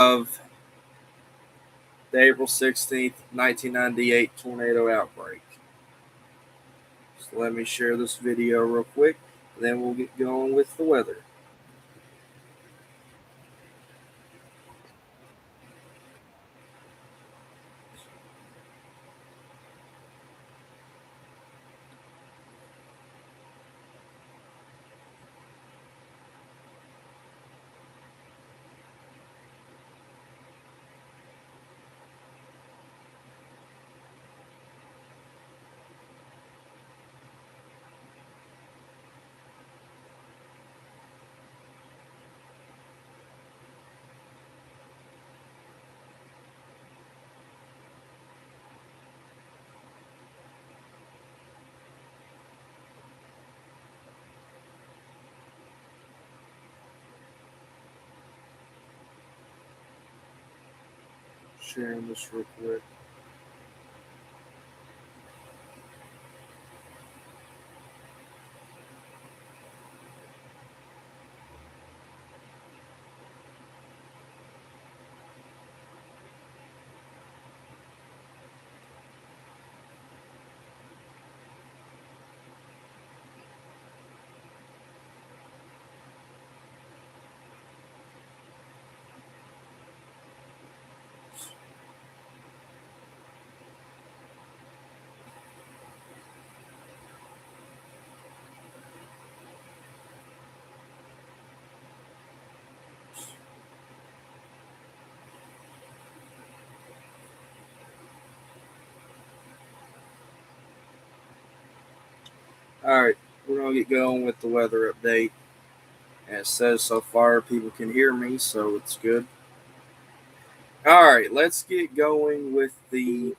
of the April 16th, 1998 tornado outbreak. So let me share this video real quick, and then we'll get going with the weather. Sharing this real quick. All right, we're gonna get going with the weather update. And it says so far people can hear me, so it's good. All right, let's get going with the.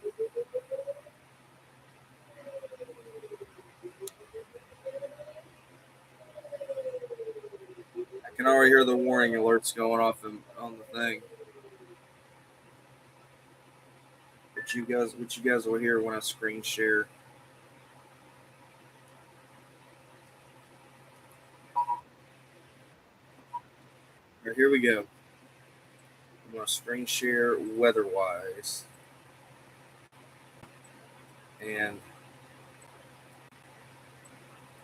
I can already hear the warning alerts going off on the thing. What you guys will hear when I screen share. All right, here we go. I'm gonna screen share weather-wise, and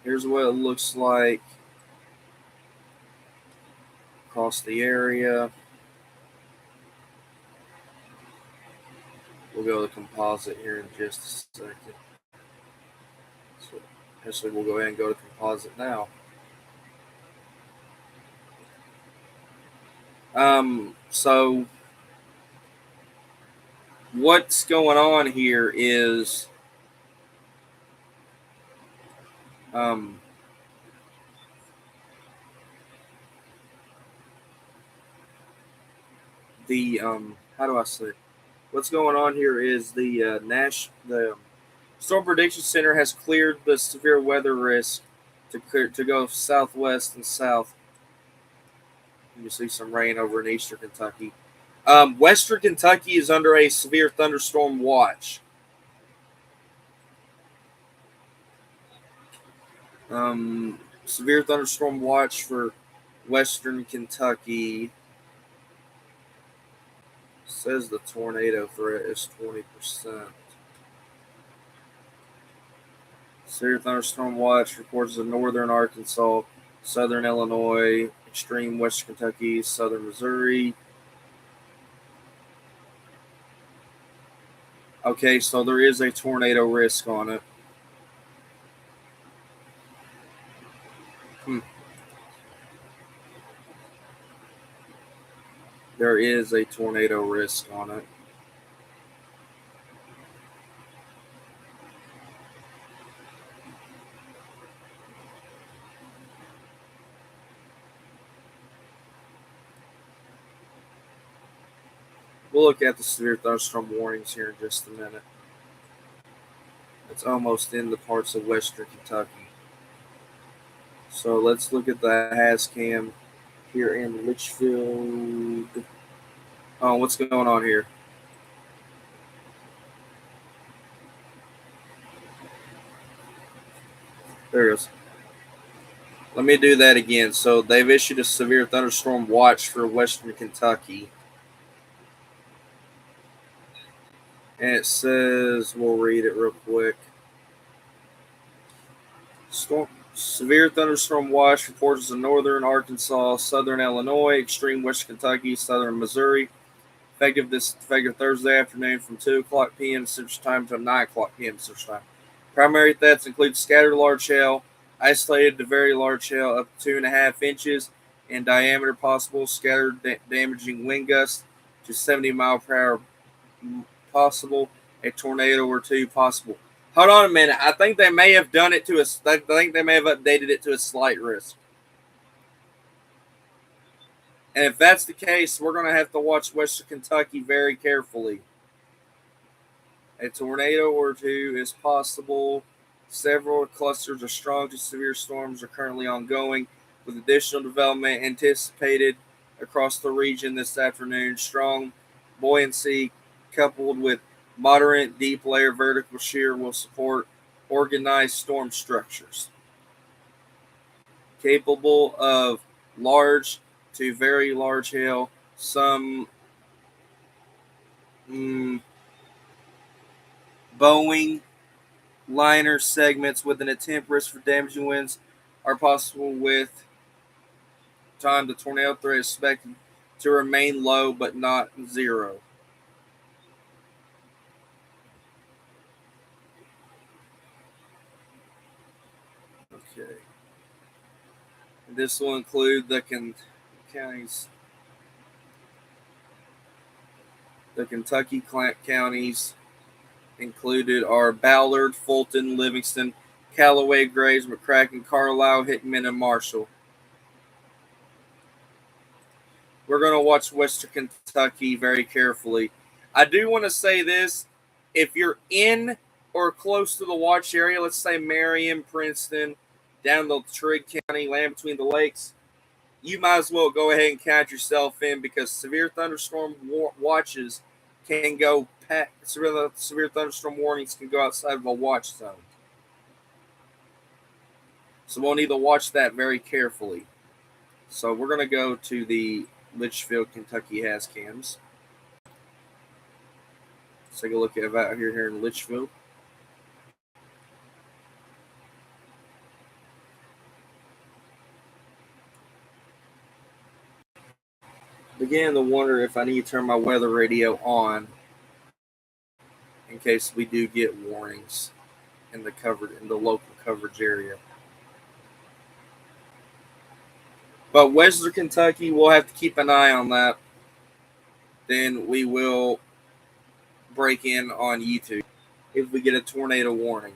here's what it looks like across the area. We'll go to the composite here in just a second. So actually, we'll go ahead and go to composite now. So what's going on here is um, the how do I say? What's going on here is the Storm Prediction Center has cleared the severe weather risk to go southwest and south. You can see some rain over in eastern Kentucky. Western Kentucky is under a severe thunderstorm watch. Severe thunderstorm watch for Western Kentucky. Says the tornado threat is 20%. Severe thunderstorm watch reports in northern Arkansas, southern Illinois, extreme western Kentucky, southern Missouri. Okay, so there is a tornado risk on it. There is a tornado risk on it. We'll look at the severe thunderstorm warnings here in just a minute. It's almost in the parts of western Kentucky. So let's look at the HazCam here in Litchfield. Oh, what's going on here? There it is. Let me do that again. So they've issued a severe thunderstorm watch for western Kentucky. And it says, we'll read it real quick. Severe thunderstorm watch reports in northern Arkansas, southern Illinois, extreme west Kentucky, southern Missouri. Effective Thursday afternoon from 2 o'clock p.m. Central Time to 9 o'clock p.m. Central Time. Primary threats include scattered large hail, isolated to very large hail up to 2.5 inches in diameter possible, scattered damaging wind gusts to 70 mile per hour possible, a tornado or two possible. Hold on a minute. I think they may have done it to us. I think they may have updated it to a slight risk. And if that's the case, we're going to have to watch Western Kentucky very carefully. A tornado or two is possible. Several clusters of strong to severe storms are currently ongoing, with additional development anticipated across the region this afternoon. Strong buoyancy coupled with moderate deep layer vertical shear will support organized storm structures capable of large to very large hail. Some Boeing liner segments with an attempt risk for damaging winds are possible. With time, the tornado threat is expected to remain low but not zero. Okay. This will include the counties, the Kentucky counties included are Ballard, Fulton, Livingston, Callaway, Graves, McCracken, Carlisle, Hickman, and Marshall. We're going to watch Western Kentucky very carefully. I do want to say this. If you're in or close to the watch area, let's say Marion, Princeton, down the Trigg County, land between the lakes, you might as well go ahead and count yourself in, because severe thunderstorm watches can go severe thunderstorm warnings can go outside of a watch zone. So we'll need to watch that very carefully. So we're going to go to the Litchfield, Kentucky HazCams. Let's take a look at out here in Litchfield. Began to wonder if I need to turn my weather radio on in case we do get warnings in the local coverage area. But Western Kentucky, we'll have to keep an eye on that. Then we will break in on YouTube if we get a tornado warning.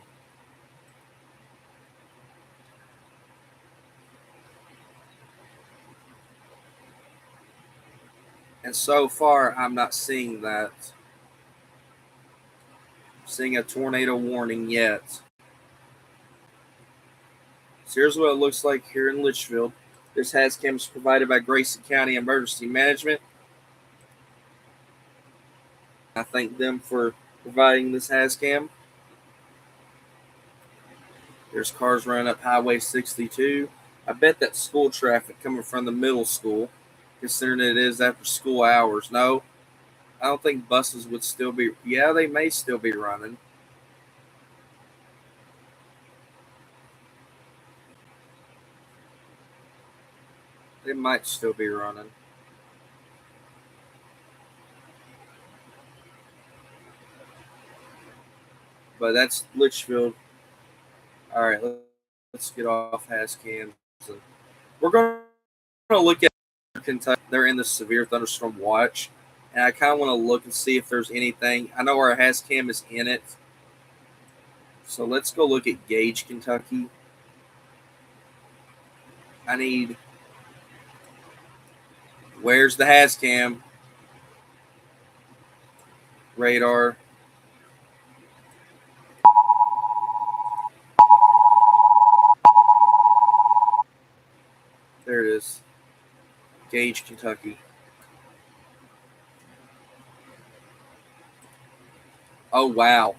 And so far, I'm not seeing that. Seeing a tornado warning yet. So here's what it looks like here in Litchfield. This HazCam is provided by Grayson County Emergency Management. I thank them for providing this HazCam. There's cars running up Highway 62. I bet that's school traffic coming from the middle school, considering it is after school hours. No, I don't think buses would still be. Yeah, they may still be running. They might still be running. But that's Litchfield. All right, let's get off HazCams. We're going to look at Kentucky. They're in the severe thunderstorm watch, and I kind of want to look and see if there's anything. I know our HazCam is in it, so let's go look at Gage, Kentucky. I need. Where's the HazCam? Radar. There it is. Gage, Kentucky. Oh, wow.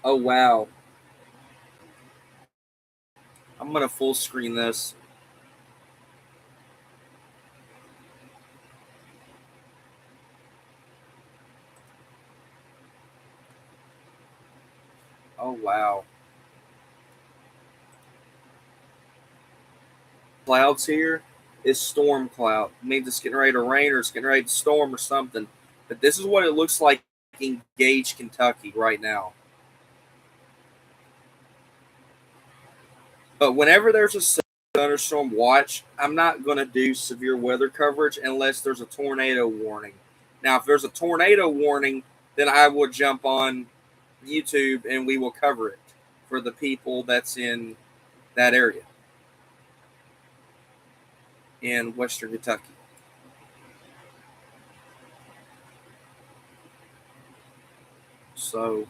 Oh, wow. I'm going to full screen this. Oh, wow. Clouds here is storm cloud. It means it's getting ready to rain or it's getting ready to storm or something. But this is what it looks like in Gage, Kentucky right now. But whenever there's a thunderstorm watch, I'm not going to do severe weather coverage unless there's a tornado warning. Now, if there's a tornado warning, then I will jump on YouTube and we will cover it for the people that's in that area in Western Kentucky. So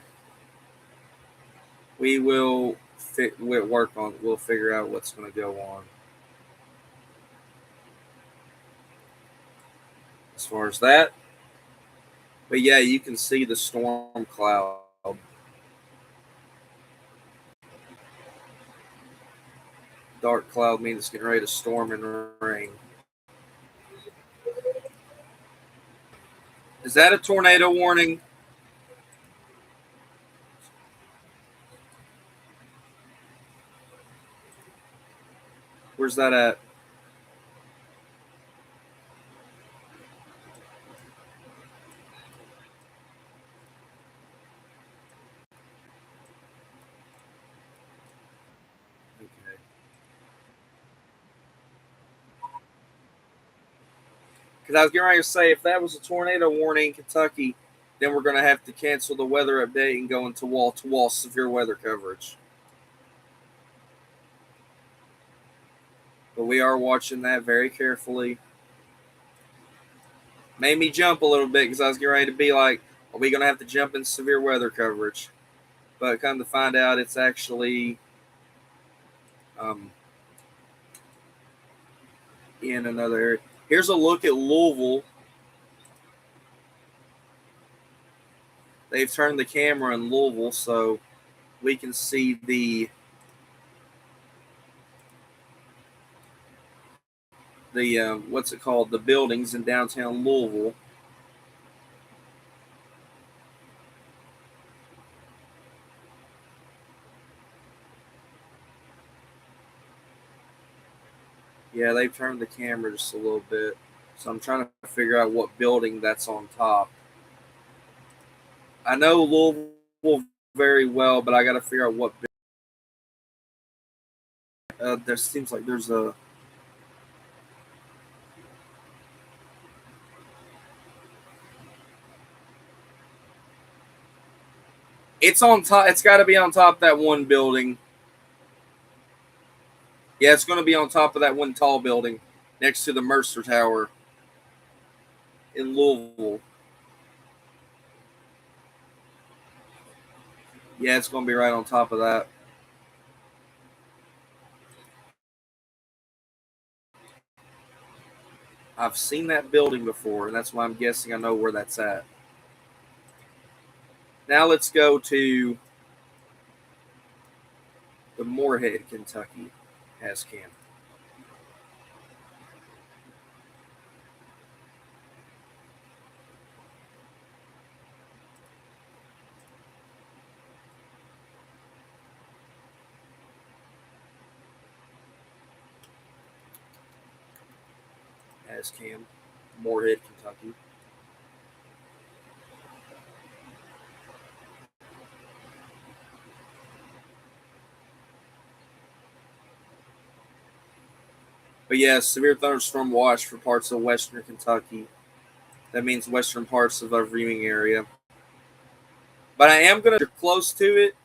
we will work on. We'll figure out what's going to go on as far as that. But yeah, you can see the storm cloud. Dark cloud means it's getting ready to storm and rain. Is that a tornado warning? Where's that at? Okay. Because I was getting ready to say, if that was a tornado warning in Kentucky, then we're going to have to cancel the weather update and go into wall-to-wall severe weather coverage. But we are watching that very carefully. Made me jump a little bit because I was getting ready to be like, are we going to have to jump in severe weather coverage? But come to find out, it's actually in another area. Here's a look at Louisville. They've turned the camera in Louisville so we can see the what's it called? The buildings in downtown Louisville. Yeah, they've turned the camera just a little bit. So I'm trying to figure out what building that's on top. I know Louisville very well, but I got to figure out what. There seems like there's a. It's on top. It's got to be on top of that one building. Yeah, it's going to be on top of that one tall building next to the Mercer Tower in Louisville. Yeah, it's going to be right on top of that. I've seen that building before, and that's why I'm guessing I know where that's at. Now let's go to the Moorhead, Kentucky has cam. Has cam. Moorhead, Kentucky. But yeah, severe thunderstorm watch for parts of western Kentucky. That means western parts of our viewing area. But I am going to close to it.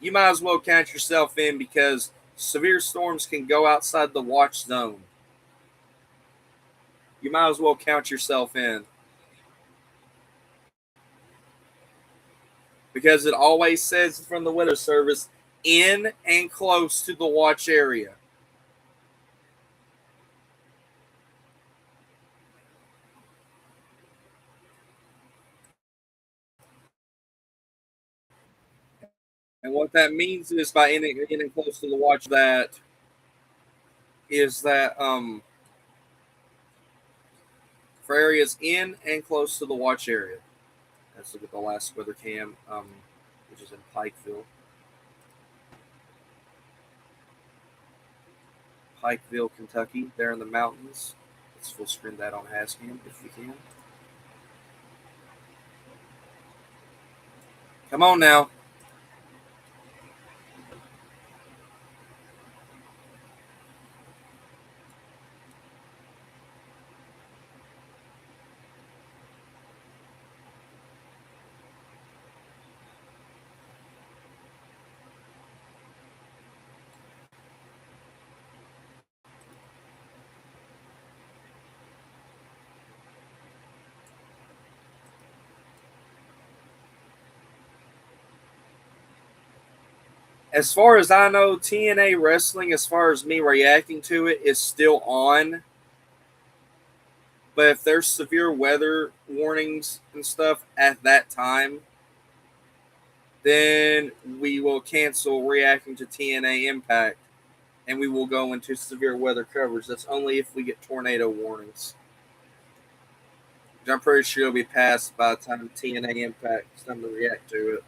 You might as well count yourself in because severe storms can go outside the watch zone. You might as well count yourself in because it always says from the Weather Service in and close to the watch area. And what that means is by in and close to the watch that is that for areas in and close to the watch area. Let's look at the last weather cam, which is in Pikeville. Pikeville, Kentucky. There in the mountains. Let's full screen that on Hascam if we can. Come on now. As far as I know, TNA Wrestling, as far as me reacting to it, is still on. But if there's severe weather warnings and stuff at that time, then we will cancel reacting to TNA Impact and we will go into severe weather coverage. That's only if we get tornado warnings. I'm pretty sure it'll be passed by the time TNA Impact is time to react to it.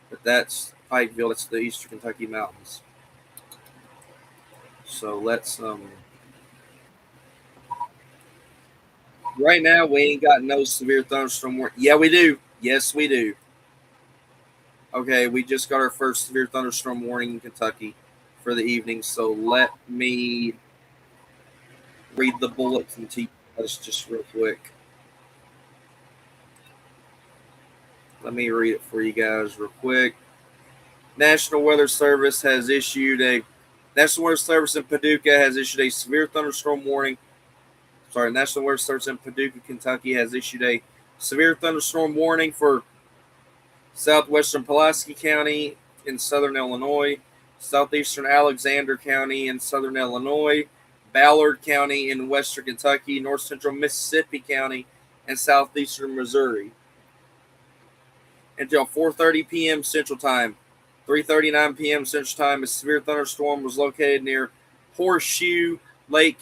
But that's Pikeville. That's the Eastern Kentucky Mountains. So let's right now we ain't got no severe thunderstorm warning. Yeah, we do. Yes, we do. Okay, we just got our first severe thunderstorm warning in Kentucky for the evening. So let me read the bulletin to you guys just real quick. Let me read it for you guys real quick. National Weather Service in Paducah has issued a severe thunderstorm warning. Sorry, National Weather Service in Paducah, Kentucky has issued a severe thunderstorm warning for southwestern Pulaski County in southern Illinois, southeastern Alexander County in southern Illinois, Ballard County in western Kentucky, north central Mississippi County, and southeastern Missouri. Until 4:30 p.m. Central Time. 3:39 p.m. Central Time, a severe thunderstorm was located near Horseshoe Lake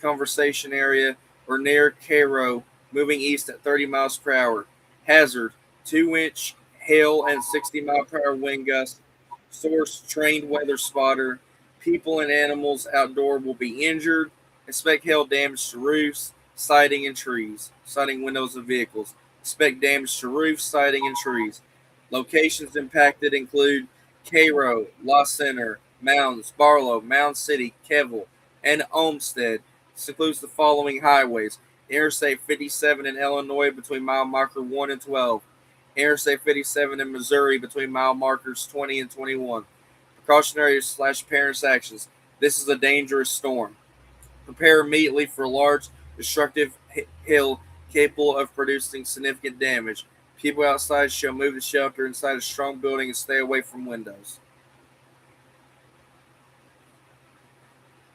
Conversation Area or near Cairo, moving east at 30 miles per hour. Hazard: 2-inch hail and 60-mile-per-hour wind gusts. Source: trained weather spotter. People and animals outdoor will be injured. Expect hail damage to roofs, siding, and trees. Siding windows of vehicles. Expect damage to roofs, siding, and trees. Locations impacted include Cairo, La Center, Mounds, Barlow, Mound City, Keville, and Olmsted. This includes the following highways: Interstate 57 in Illinois between mile marker 1 and 12. Interstate 57 in Missouri between mile markers 20 and 21. Precautionary / parents actions. This is a dangerous storm. Prepare immediately for a large, destructive hail capable of producing significant damage. People outside shall move to shelter inside a strong building and stay away from windows.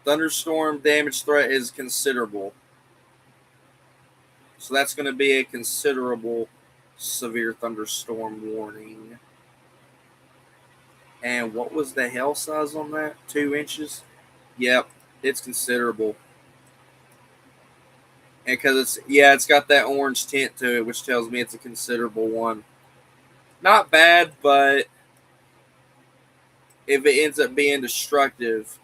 Thunderstorm damage threat is considerable. So that's going to be a considerable severe thunderstorm warning. And what was the hail size on that? 2 inches? Yep, it's considerable. And because it's got that orange tint to it, which tells me it's a considerable one. Not bad, but if it ends up being destructive,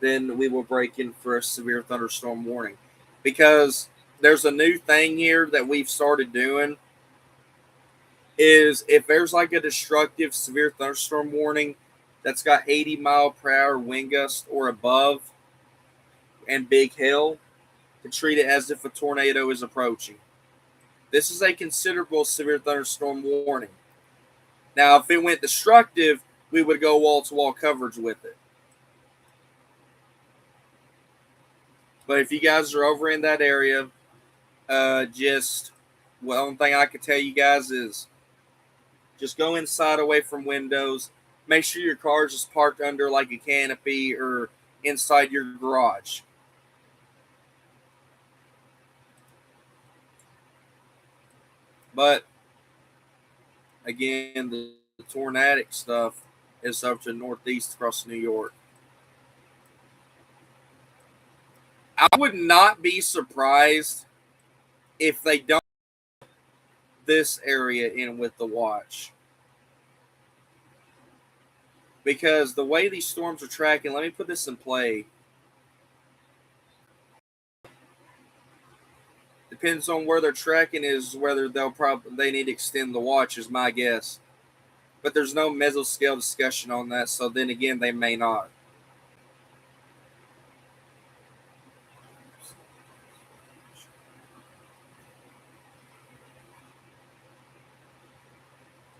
then we will break in for a severe thunderstorm warning. Because there's a new thing here that we've started doing is if there's like a destructive severe thunderstorm warning that's got 80-mile-per-hour wind gust or above and big hail, to treat it as if a tornado is approaching. This is a considerable severe thunderstorm warning. Now, if it went destructive, we would go wall-to-wall coverage with it. But if you guys are over in that area, one thing I can tell you guys is just go inside away from windows. Make sure your car is just parked under like a canopy or inside your garage. But again, the tornadic stuff is up to northeast across New York. I would not be surprised if they don't this area in with the watch. Because the way these storms are tracking, let me put this in play. Depends on where they're tracking is whether they need to extend the watch is my guess. But there's no mesoscale discussion on that, so then again they may not.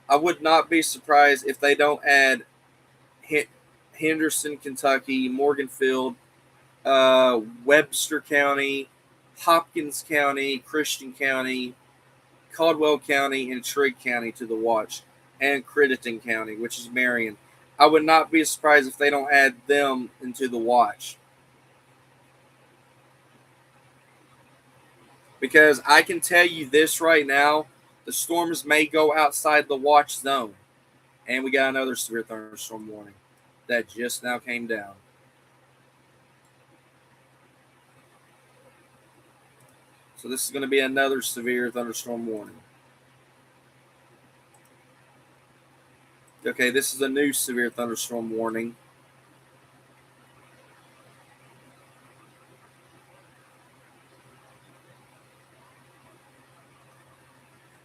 I would not be surprised if they don't add Henderson, Kentucky, Morganfield, Webster County, Hopkins County, Christian County, Caldwell County, and Trigg County to the watch, and Crittenden County, which is Marion. I would not be surprised if they don't add them into the watch. Because I can tell you this right now, the storms may go outside the watch zone. And we got another severe thunderstorm warning that just now came down. So this is going to be another severe thunderstorm warning. Okay, this is a new severe thunderstorm warning.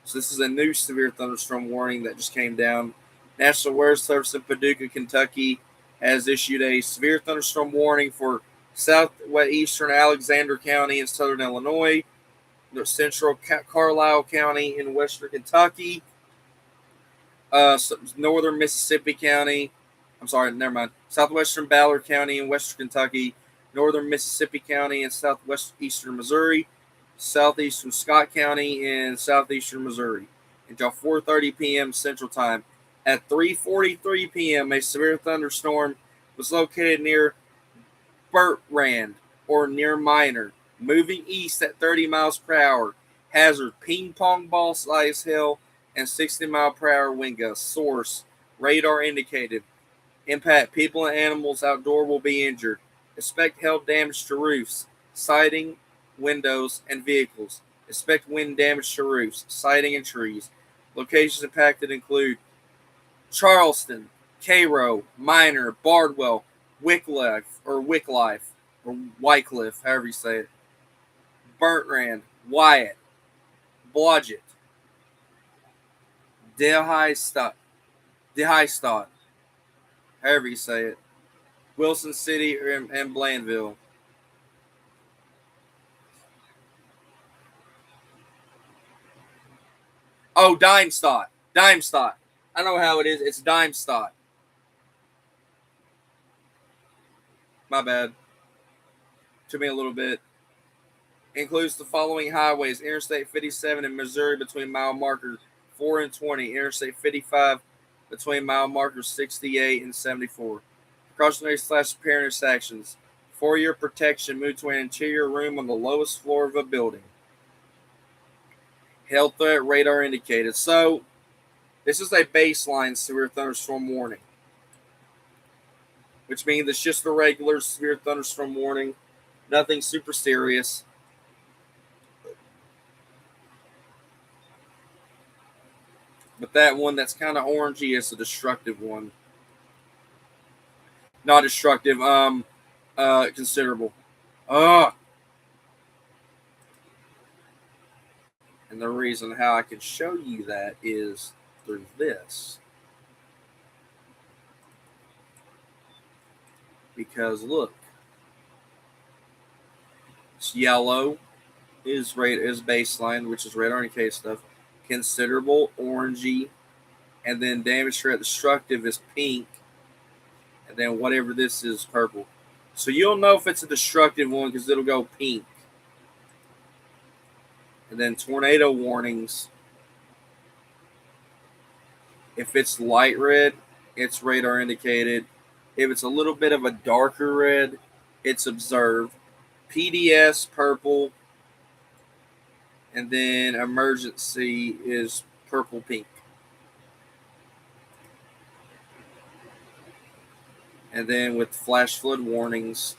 So this is a new severe thunderstorm warning that just came down. National Weather Service in Paducah, Kentucky has issued a severe thunderstorm warning for southeastern Alexander County in southern Illinois, central Carlisle County in western Kentucky, northern Mississippi County. Southwestern Ballard County in western Kentucky, northern Mississippi County in southwestern Missouri, southeastern Scott County in southeastern Missouri until 4:30 p.m. Central Time. At 3:43 p.m., a severe thunderstorm was located near Bertrand or near Minor, moving east at 30 miles per hour. Hazard: ping pong ball size hail and 60 mile per hour wind gusts. Source: radar indicated. Impact: people and animals outdoor will be injured. Expect hail damage to roofs, siding, windows, and vehicles. Expect wind damage to roofs, siding, and trees. Locations impacted include Charleston, Cairo, Minor, Bardwell, Wycliffe, however you say it, Bertrand, Wyatt, Blodgett, DeHighstad, however you say it, Wilson City, and Blandville. Oh, Dimestadt. I know how it is. It's Dimestadt. My bad. Took me a little bit. Includes the following highways: Interstate 57 in Missouri between mile markers 4 and 20. Interstate 55 between mile markers 68 and 74. Precautionary / repair intersections. For your protection, move to an interior room on the lowest floor of a building. Hail threat radar indicated. So, this is a baseline severe thunderstorm warning, which means it's just a regular severe thunderstorm warning, nothing super serious. But that one that's kind of orangey is a destructive one. Not destructive, considerable. And the reason how I can show you that is through this. Because look, it's yellow is baseline, which is radar indicated stuff. Considerable, orangey, and then damage threat destructive is pink, and then whatever this is purple. So you'll know if it's a destructive one because it'll go pink. And then tornado warnings. If it's light red, it's radar indicated. If it's a little bit of a darker red, it's observed. PDS purple, and then emergency is purple pink. And then with flash flood warnings,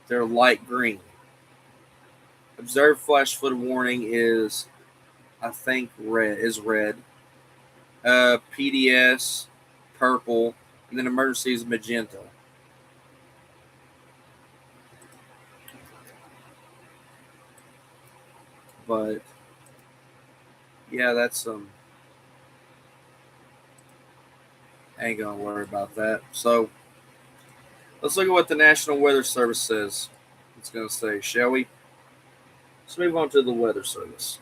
they're light green. Observed flash flood warning is I think red is red. PDS, purple, and then emergency is magenta. But yeah, that's I ain't gonna worry about that. So let's look at what the National Weather Service says. It's gonna say, shall we? Let's move on to the Weather Service.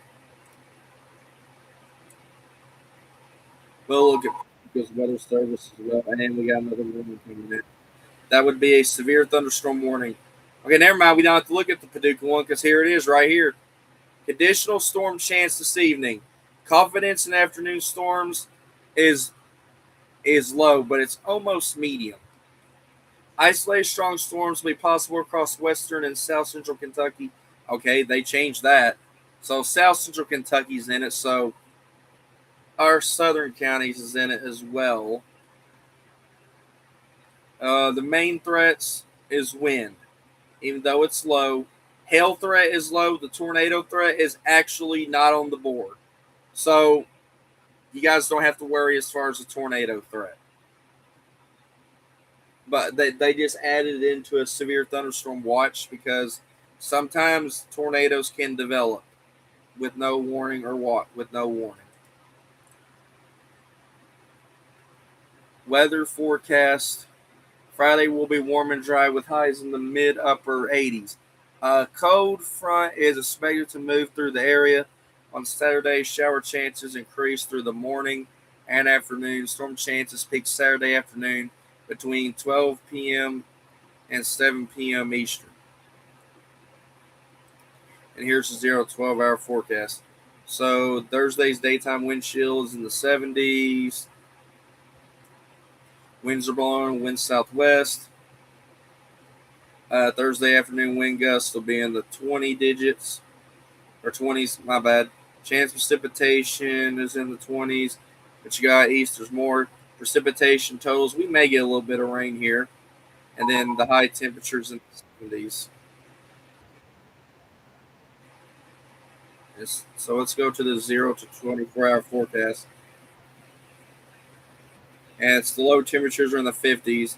We'll look at because Weather Service as well, and we got another warning coming in. That would be a severe thunderstorm warning. Okay, never mind. We don't have to look at the Paducah one because here it is right here. Conditional storm chance this evening. Confidence in afternoon storms is low, but it's almost medium. Isolated strong storms will be possible across western and south central Kentucky. Okay, they changed that. So south central Kentucky's in it. So our southern counties is in it as well. The main threats is wind, even though it's low. Hail threat is low. The tornado threat is actually not on the board. So you guys don't have to worry as far as the tornado threat. But they just added it into a severe thunderstorm watch because sometimes tornadoes can develop with no warning or with no warning. Weather forecast. Friday will be warm and dry with highs in the mid upper 80s. A cold front is expected to move through the area. On Saturday, shower chances increase through the morning and afternoon. Storm chances peak Saturday afternoon between 12 p.m. and 7 p.m. Eastern. And here's the 0 to 12 hour forecast. So Thursday's daytime wind chill is in the 70s. Winds are blowing, wind southwest. Thursday afternoon wind gusts will be in the 20 digits, or 20s, my bad. Chance precipitation is in the 20s, but you got east, there's more precipitation totals. We may get a little bit of rain here, and then the high temperatures in the 70s. So let's go to the 0 to 24-hour forecast. And it's the low temperatures are in the 50s.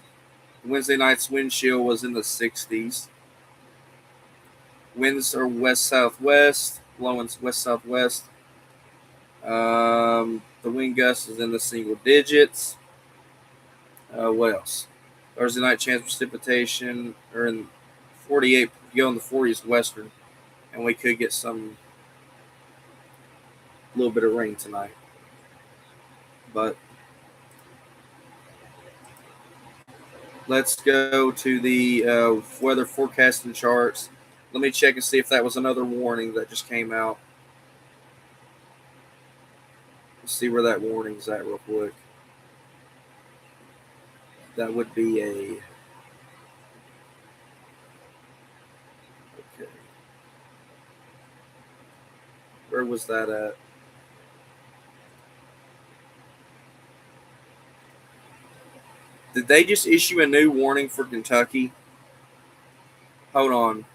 Wednesday night's wind chill was in the 60s. Winds are west southwest, blowing west southwest. The wind gust is in the single digits. What else? Thursday night chance precipitation or in 48. Go in the 40s western, and we could get some little bit of rain tonight. But let's go to the weather forecasting charts. Let me check and see if that was another warning that just came out. Let's see where that warning's at real quick. That would be a. Okay. Where was that at? Did they just issue a new warning for Kentucky? Hold on.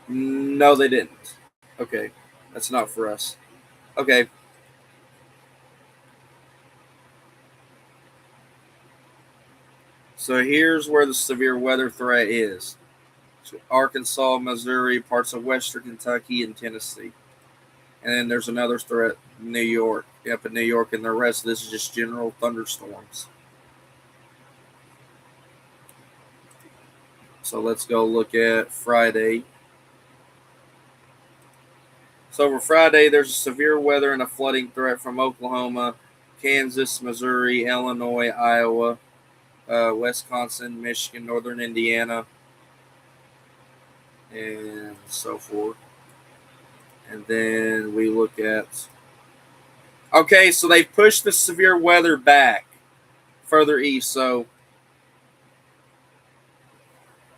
No, they didn't. Okay. That's not for us. Okay. So here's where the severe weather threat is. So Arkansas, Missouri, parts of western Kentucky, and Tennessee. And then there's another threat, New York. Up in New York, and the rest of this is just general thunderstorms. So let's go look at Friday. So for Friday, there's a severe weather and a flooding threat from Oklahoma, Kansas, Missouri, Illinois, Iowa, Wisconsin, Michigan, northern Indiana, and so forth. And then we look at. Okay, so they pushed the severe weather back further east. So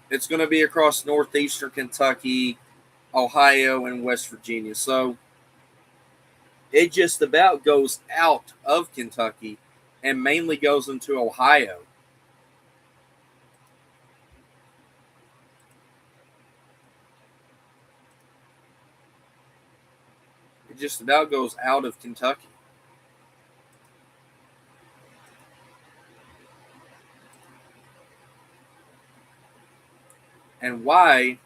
it's going to be across northeastern Kentucky, Ohio, and West Virginia. So it just about goes out of Kentucky and mainly goes into Ohio. It just about goes out of Kentucky. And why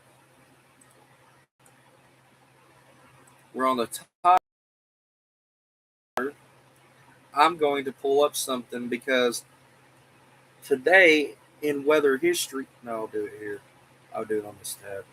we're on the top, I'm going to pull up something because today in weather history, no, I'll do it here. I'll do it on this tab.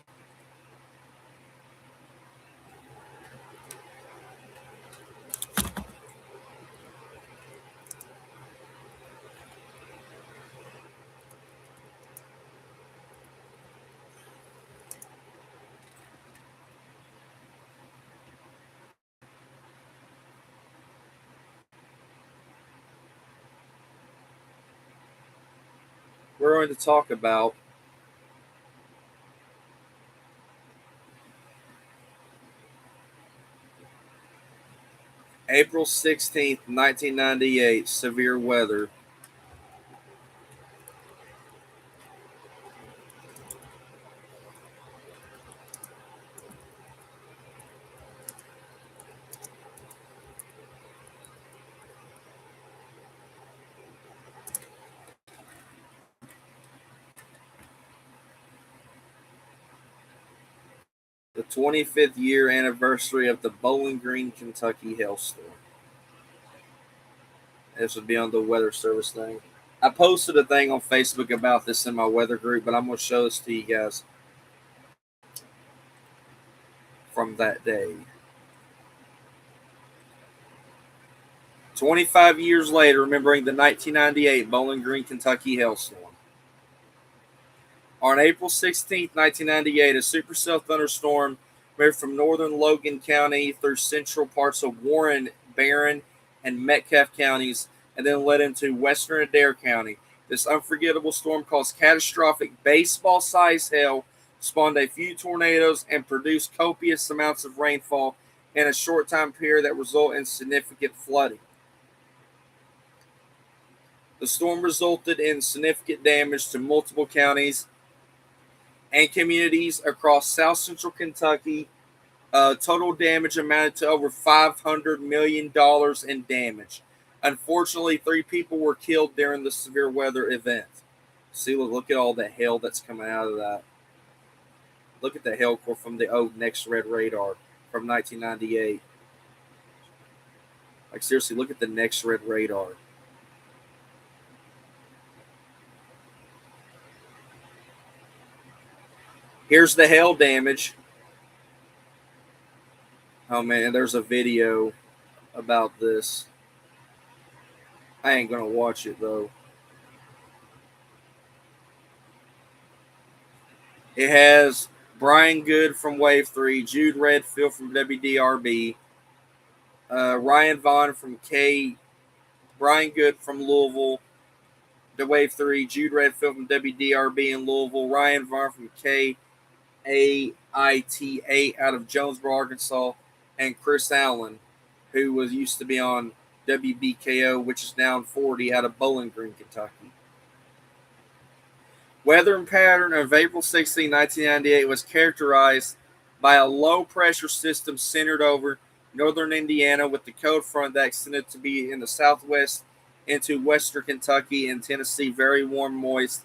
We're going to talk about April 16th, 1998, severe weather. The 25th year anniversary of the Bowling Green, Kentucky hailstorm. This would be on the Weather Service thing. I posted a thing on Facebook about this in my weather group, but I'm going to show this to you guys from that day. 25 years later, remembering the 1998 Bowling Green, Kentucky hailstorm. On April 16, 1998, a supercell thunderstorm moved from northern Logan County through central parts of Warren, Barron, and Metcalfe counties, and then led into western Adair County. This unforgettable storm caused catastrophic baseball-sized hail, spawned a few tornadoes, and produced copious amounts of rainfall in a short time period that resulted in significant flooding. The storm resulted in significant damage to multiple counties and communities across south central Kentucky. Total damage amounted to over $500 million in damage. Unfortunately, 3 people were killed during the severe weather event. See, look at all the hail that's coming out of that. Look at the hail core from the Next Red Radar from 1998. Like, seriously, look at the Next Red Radar. Here's the hail damage. Oh, man, there's a video about this. I ain't going to watch it, though. It has Brian Good from Wave 3, Jude Redfield from WDRB, Ryan Vaughn from Brian Good from Louisville, the Wave 3, Jude Redfield from WDRB in Louisville, Ryan Vaughn from KAIT8 out of Jonesboro, Arkansas, and Chris Allen, who used to be on WBKO, which is now in 40 out of Bowling Green, Kentucky. Weather pattern of April 16, 1998 was characterized by a low-pressure system centered over northern Indiana with the cold front that extended to be in the southwest into western Kentucky and Tennessee. Very warm, moist,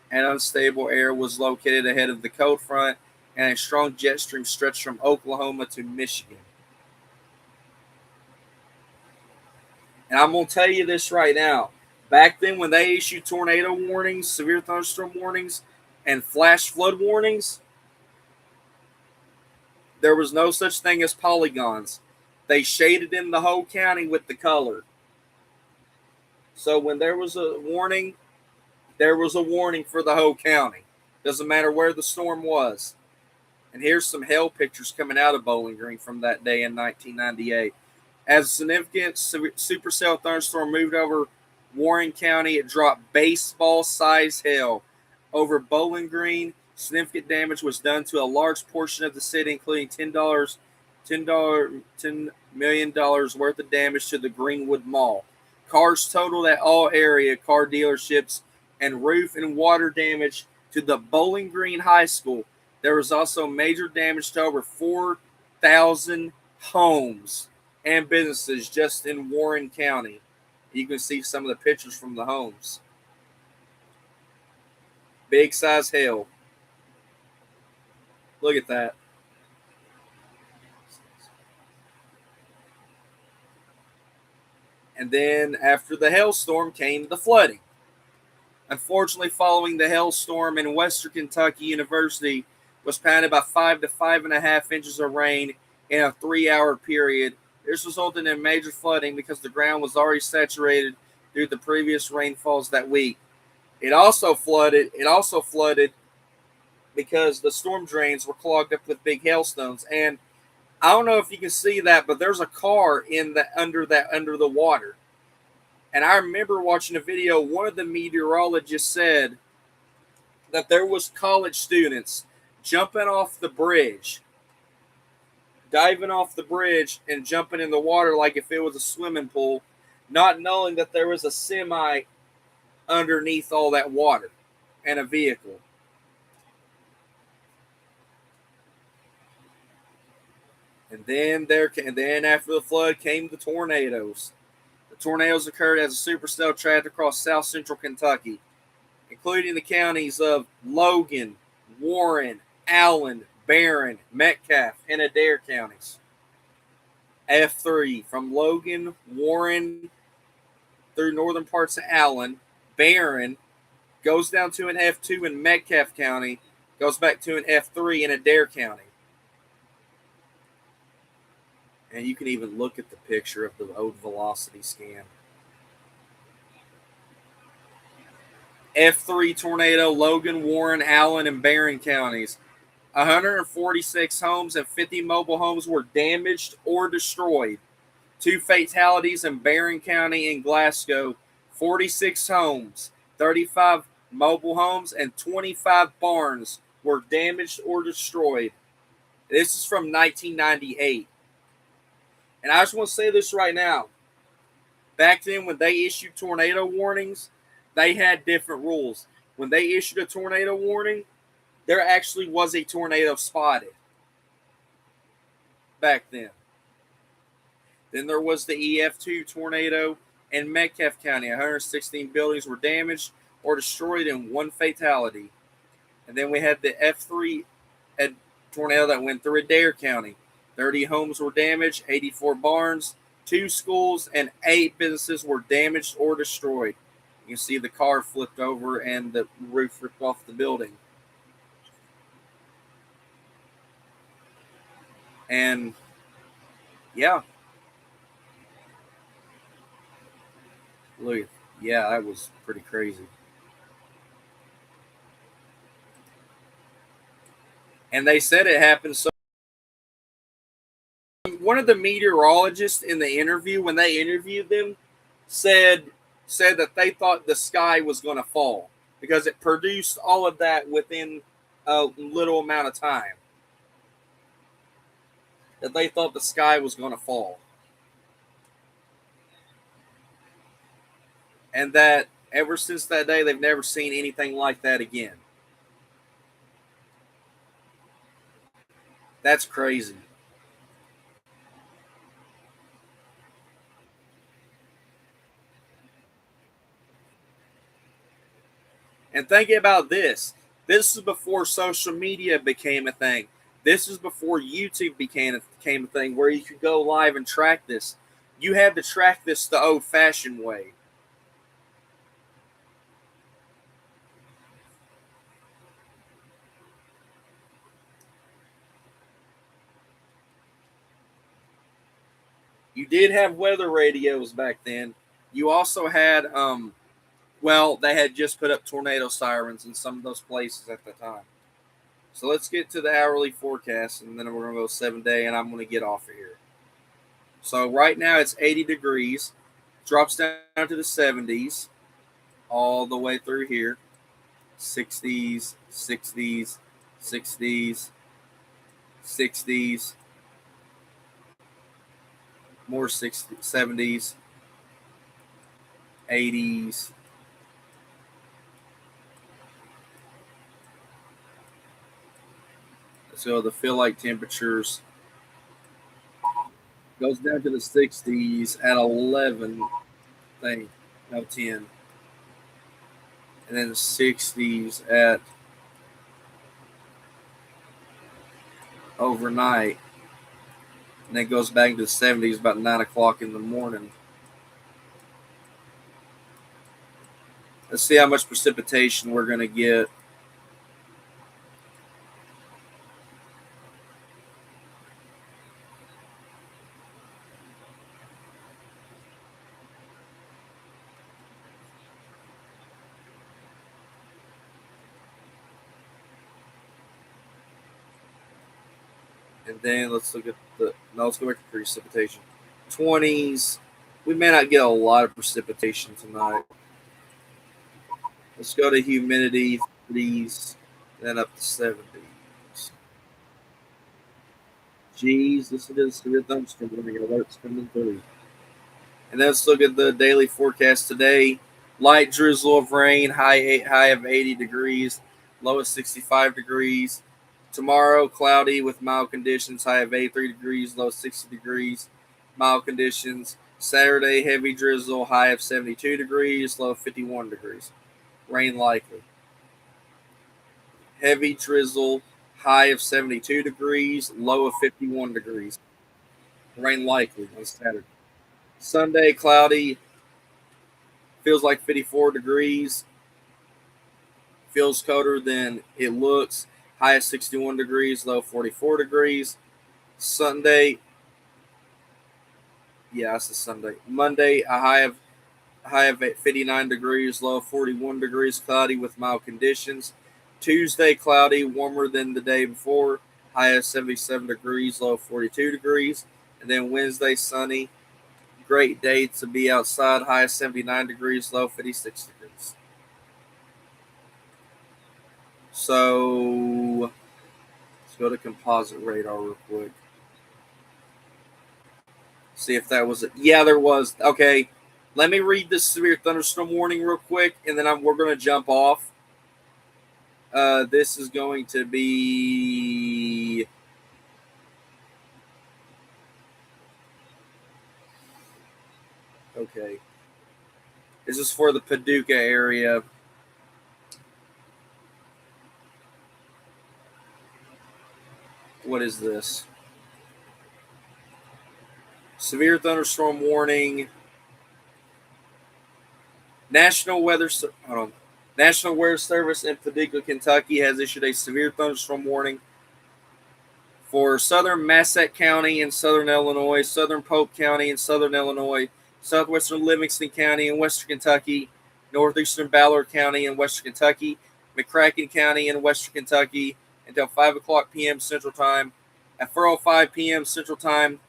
and unstable air was located ahead of the cold front, and a strong jet stream stretched from Oklahoma to Michigan. And I'm going to tell you this right now. Back then, when they issued tornado warnings, severe thunderstorm warnings, and flash flood warnings, there was no such thing as polygons. They shaded in the whole county with the color. So when there was a warning, there was a warning for the whole county. Doesn't matter where the storm was. And here's some hail pictures coming out of Bowling Green from that day in 1998. As a significant supercell thunderstorm moved over Warren County, it dropped baseball-sized hail over Bowling Green. Significant damage was done to a large portion of the city, including $10 million worth of damage to the Greenwood Mall. Cars totaled at all area car dealerships, and roof and water damage to the Bowling Green High School. There was also major damage to over 4,000 homes and businesses just in Warren County. You can see some of the pictures from the homes. Big size hail. Look at that. And then after the hailstorm came the flooding. Unfortunately, following the hailstorm in Western Kentucky, University was pounded by 5 to 5.5 inches of rain in a 3-hour period. This resulted in major flooding because the ground was already saturated due to the previous rainfalls that week. It also flooded because the storm drains were clogged up with big hailstones. And I don't know if you can see that, but there's a car in the under the water. And I remember watching a video. One of the meteorologists said that there was college students jumping off the bridge, diving off the bridge and jumping in the water like if it was a swimming pool, not knowing that there was a semi underneath all that water and a vehicle. And then after the flood came the tornadoes. The tornadoes occurred as a supercell tracked across south central Kentucky, including the counties of Logan, Warren, Allen, Barron, Metcalfe, and Adair counties. F3 from Logan, Warren, through northern parts of Allen, Barron, goes down to an F2 in Metcalfe County, goes back to an F3 in Adair County. And you can even look at the picture of the old velocity scan. F3 tornado, Logan, Warren, Allen, and Barron counties. 146 homes and 50 mobile homes were damaged or destroyed. 2 fatalities in Barron County and Glasgow. 46 homes, 35 mobile homes, and 25 barns were damaged or destroyed. This is from 1998. And I just want to say this right now. Back then, when they issued tornado warnings, they had different rules. When they issued a tornado warning, there actually was a tornado spotted back then. Then there was the EF2 tornado in Metcalfe County. 116 buildings were damaged or destroyed and 1 fatality. And then we had the F3 tornado that went through Adair County. 30 homes were damaged, 84 barns, 2 schools, and 8 businesses were damaged or destroyed. You can see the car flipped over and the roof ripped off the building. And, yeah. Look, yeah, that was pretty crazy. And they said it happened so. One of the meteorologists in the interview, when they interviewed them, said that they thought the sky was going to fall because it produced all of that within a little amount of time. That they thought the sky was going to fall. And that ever since that day, they've never seen anything like that again. That's crazy. And think about this. This is before social media became a thing. This is before YouTube became a thing where you could go live and track this. You had to track this the old-fashioned way. You did have weather radios back then. You also had, they had just put up tornado sirens in some of those places at the time. So let's get to the hourly forecast, and then we're going to go 7-day, and I'm going to get off of here. So right now it's 80 degrees, drops down to the 70s, all the way through here. 60s, 60s, 60s, 60s, more 60s, 70s, 80s. So the feel like temperatures Goes down to the 60s at 11, I think. No, 10. And then the 60s at overnight. And then goes back to the 70s about 9 o'clock in the morning. Let's see how much precipitation we're going to get. And then let's look at let's go back to precipitation. 20s. We may not get a lot of precipitation tonight. Let's go to humidity, 30s, then up to 70s. Geez, this is severe thunderstorm warning alerts coming through. And then let's look at the daily forecast today. Light drizzle of rain, high of 80 degrees, low of 65 degrees. Tomorrow, cloudy with mild conditions, high of 83 degrees, low of 60 degrees, mild conditions. Saturday, heavy drizzle, high of 72 degrees, low of 51 degrees. Rain likely. Heavy drizzle, high of 72 degrees, low of 51 degrees. Rain likely on Saturday. Sunday, cloudy, feels like 54 degrees. Feels colder than it looks. High of 61 degrees, low 44 degrees. Sunday, yeah, that's a Sunday. Monday, a high of 59 degrees, low of 41 degrees, cloudy with mild conditions. Tuesday, cloudy, warmer than the day before, high of 77 degrees, low of 42 degrees. And then Wednesday, sunny, great day to be outside, high of 79 degrees, low of 56 degrees. So let's go to composite radar real quick. See if that was it. Yeah, there was. Okay, let me read this severe thunderstorm warning real quick, and then we're going to jump off. This is going to be okay. This is for the Paducah area. What is this? Severe thunderstorm warning. National Weather Service in Paducah, Kentucky has issued a severe thunderstorm warning for southern Massac County in southern Illinois, southern Pope County in southern Illinois, southwestern Livingston County in western Kentucky, northeastern Ballard County in western Kentucky, McCracken County in western Kentucky until 5 o'clock p.m. Central Time. At 4:05 p.m. Central Time,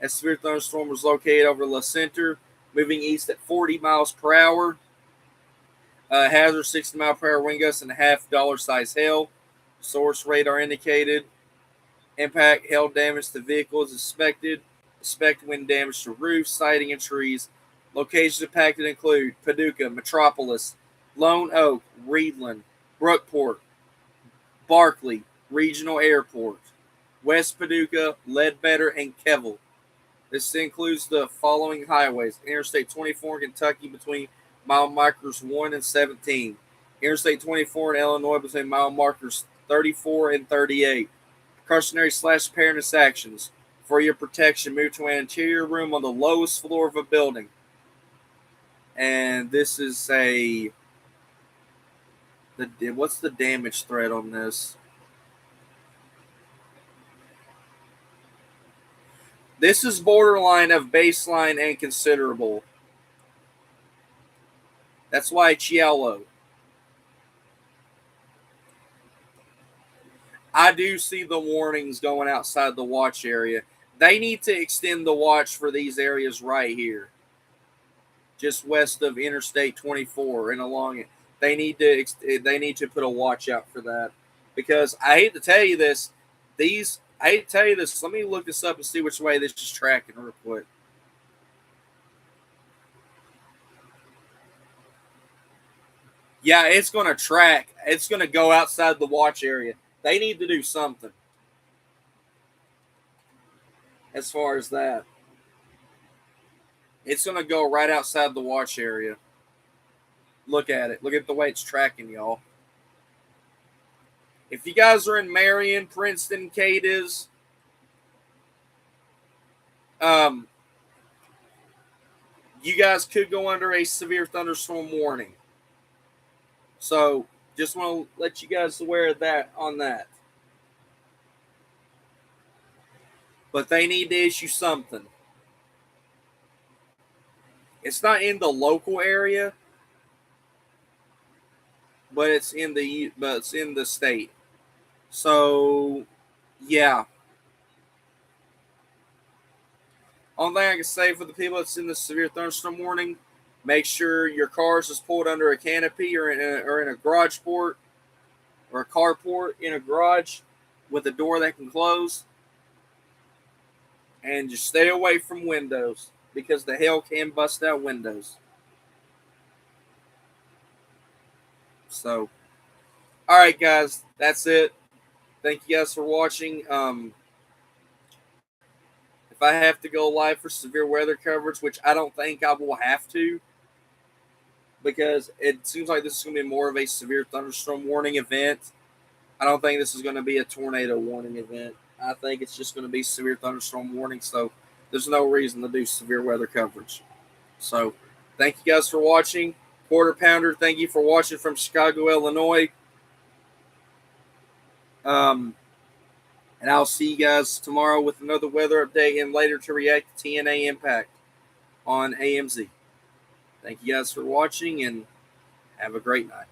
a severe thunderstorm was located over La Center, moving east at 40 miles per hour. Hazard 60 mile per hour wind gusts and half dollar size hail. Source radar indicated. Impact hail damage to vehicles expected. Expected wind damage to roofs, siding, and trees. Locations impacted include Paducah, Metropolis, Lone Oak, Reedland, Brookport, Barkley, Regional Airport, West Paducah, Ledbetter, and Kevel. This includes the following highways: Interstate 24 in Kentucky between mile markers 1 and 17. Interstate 24 in Illinois between mile markers 34 and 38. Precautionary / preparedness actions. For your protection, move to an interior room on the lowest floor of a building. And this is what's the damage threat on this? This is borderline of baseline and considerable. That's why it's yellow. I do see the warnings going outside the watch area. They need to extend the watch for these areas right here, just west of Interstate 24 and along it. They need to put a watch out for that, because I hate to tell you this. Let me look this up and see which way this is tracking real quick. Yeah, it's going to track. It's going to go outside the watch area. They need to do something as far as that. It's going to go right outside the watch area. Look at it. Look at the way it's tracking, y'all. If you guys are in Marion, Princeton, Cadiz, you guys could go under a severe thunderstorm warning. So just want to let you guys aware of that on that. But they need to issue something. It's not in the local area, but it's in the state. So yeah. Only thing I can say for the people that's in the severe thunderstorm warning, make sure your cars is pulled under a canopy or in a garage port or a carport in a garage with a door that can close. And just stay away from windows because the hail can bust out windows. So, all right, guys, that's it. Thank you guys for watching. If I have to go live for severe weather coverage, which I don't think I will have to, because it seems like this is going to be more of a severe thunderstorm warning event. I don't think this is going to be a tornado warning event. I think it's just going to be severe thunderstorm warning, so there's no reason to do severe weather coverage. So, thank you guys for watching. Quarter Pounder, thank you for watching from Chicago, Illinois. And I'll see you guys tomorrow with another weather update and later to react to TNA Impact on AMZ. Thank you guys for watching and have a great night.